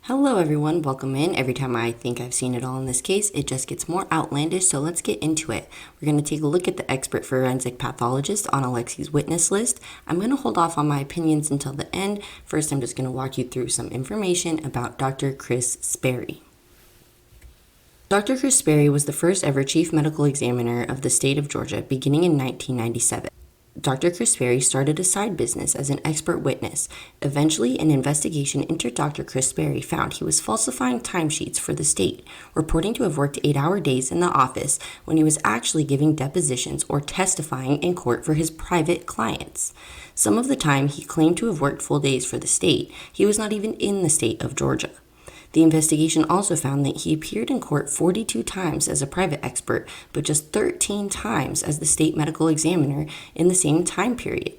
Hello everyone, welcome in. Every time I think I've seen it all in this case, it just gets more outlandish, so let's get into it. We're going to take a look at the Expert Forensic Pathologist on Alexee's witness list. I'm going to hold off on my opinions until the end. First, I'm just going to walk you through some information about Dr. Kris Sperry. Dr. Kris Sperry was the first ever chief medical examiner of the state of Georgia beginning in 1997. Dr. Kris Sperry started a side business as an expert witness. Eventually, an investigation into Dr. Kris Sperry found he was falsifying timesheets for the state, reporting to have worked 8-hour days in the office when he was actually giving depositions or testifying in court for his private clients. Some of the time he claimed to have worked full days for the state, he was not even in the state of Georgia. The investigation also found that he appeared in court 42 times as a private expert, but just 13 times as the state medical examiner in the same time period.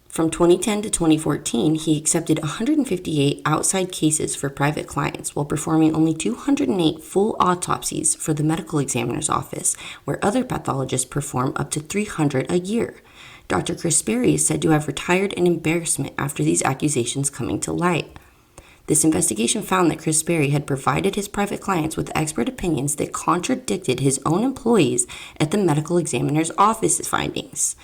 From 2010 to 2014, he accepted 158 outside cases for private clients while performing only 208 full autopsies for the medical examiner's office, where other pathologists perform up to 300 a year. Dr. Kris Sperry is said to have retired in embarrassment after these accusations coming to light. This investigation found that Kris Sperry had provided his private clients with expert opinions that contradicted his own employees at the medical examiner's office's findings.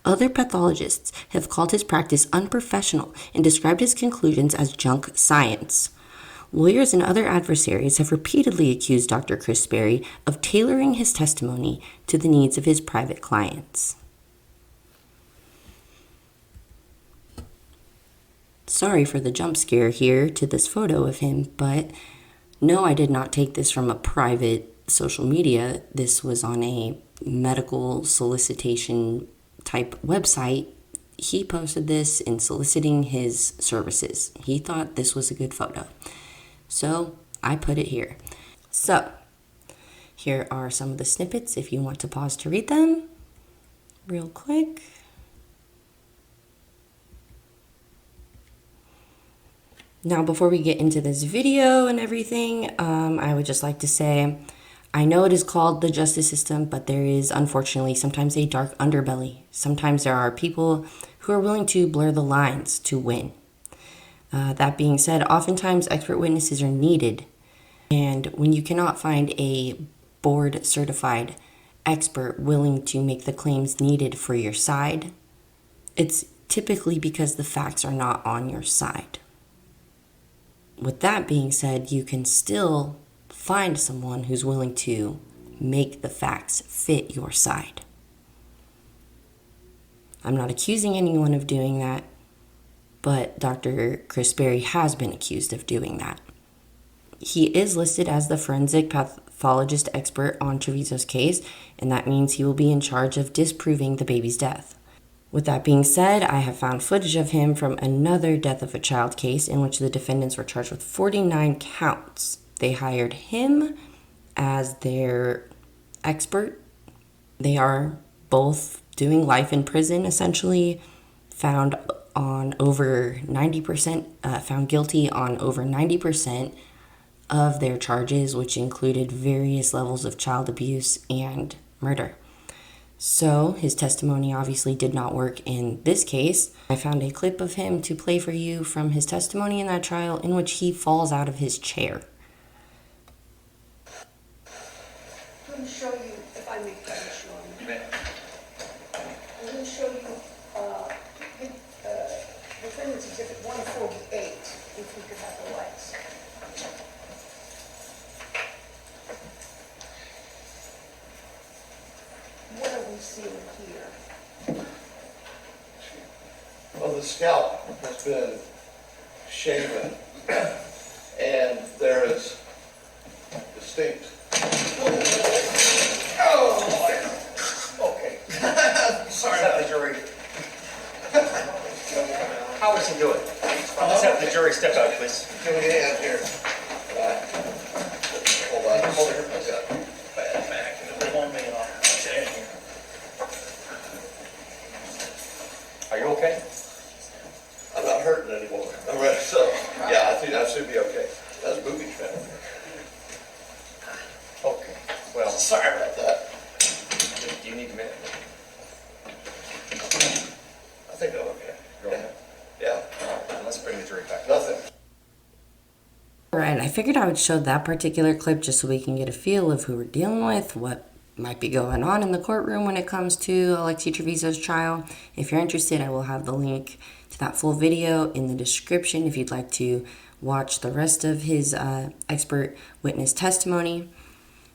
Other pathologists have called his practice unprofessional and described his conclusions as junk science. Lawyers and other adversaries have repeatedly accused Dr. Kris Sperry of tailoring his testimony to the needs of his private clients. Sorry for the jump scare here to this photo of him, but no, I did not take this from a private social media. This was on a medical solicitation type website. He posted this in soliciting his services. He thought this was a good photo, so I put it here. So here are some of the snippets if you want to pause to read them real quick. Now, before we get into this video and everything, I would just like to say, I know it is called the justice system, but there is unfortunately sometimes a dark underbelly. Sometimes there are people who are willing to blur the lines to win. That being said, oftentimes expert witnesses are needed. And when you cannot find a board certified expert willing to make the claims needed for your side, it's typically because the facts are not on your side. With that being said, you can still find someone who's willing to make the facts fit your side. I'm not accusing anyone of doing that, but Dr. Kris Sperry has been accused of doing that. He is listed as the forensic pathologist expert on Trevizo's case, and that means he will be in charge of disproving the baby's death. With that being said, I have found footage of him from another death of a child case in which the defendants were charged with 49 counts. They hired him as their expert. They are both doing life in prison, essentially, found guilty on over 90% of their charges, which included various levels of child abuse and murder. So his testimony obviously did not work in this case. I found a clip of him to play for you from his testimony in that trial in which he falls out of his chair. I'm going to show you, if I may finish, Norman. I'm going to show you Defendant's Exhibit 148, if we could have the lights. What are we seeing here? Well, the scalp has been shaven, and there is distinct. Oh, okay. Sorry about the jury. How is he doing? Let's have the jury step out, please. Give me a hand here. Hold on. Hold it. I've got bad back. Are you okay? I'm not hurting anymore. I'm ready. So, yeah, I think I should be okay. That's booby trapping. Okay. Well, Sorry about that. do you need a minute? I think I'm okay. You're okay? Yeah. All right, then let's bring the jury back. Nothing. Alright, I figured I would show that particular clip just so we can get a feel of who we're dealing with, what might be going on in the courtroom when it comes to Alexee Trevizo's trial. If you're interested, I will have the link to that full video in the description if you'd like to watch the rest of his expert witness testimony.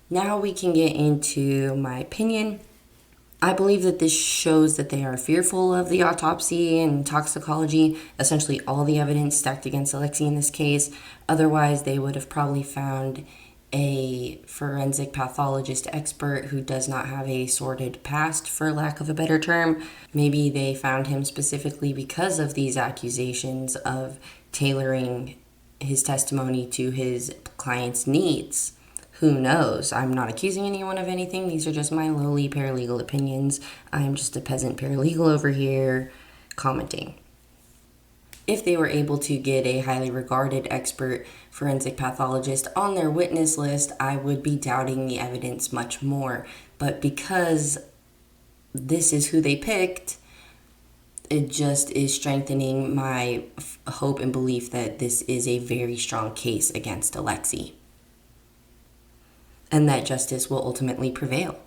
Now we can get into my opinion. I believe that this shows that they are fearful of the autopsy and toxicology, essentially all the evidence stacked against Alexee in this case. Otherwise, they would have probably found a forensic pathologist expert who does not have a sordid past, for lack of a better term. Maybe they found him specifically because of these accusations of tailoring his testimony to his client's needs. Who knows? I'm not accusing anyone of anything. These are just my lowly paralegal opinions. I'm just a peasant paralegal over here commenting. If they were able to get a highly regarded expert forensic pathologist on their witness list, I would be doubting the evidence much more. But because this is who they picked, it just is strengthening my hope and belief that this is a very strong case against Alexee, and that justice will ultimately prevail.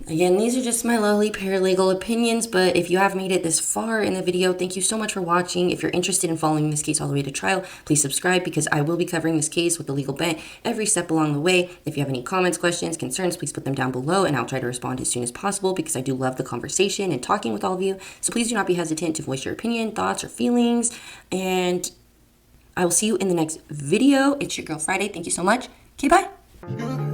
Again, these are just my lowly paralegal opinions, but if you have made it this far in the video, thank you so much for watching. If you're interested in following this case all the way to trial, please subscribe because I will be covering this case with the legal bent every step along the way. If you have any comments, questions, concerns, please put them down below and I'll try to respond as soon as possible because I do love the conversation and talking with all of you. So please do not be hesitant to voice your opinion, thoughts, or feelings. And I will see you in the next video. It's your girl Friday. Thank you so much. Okay, bye.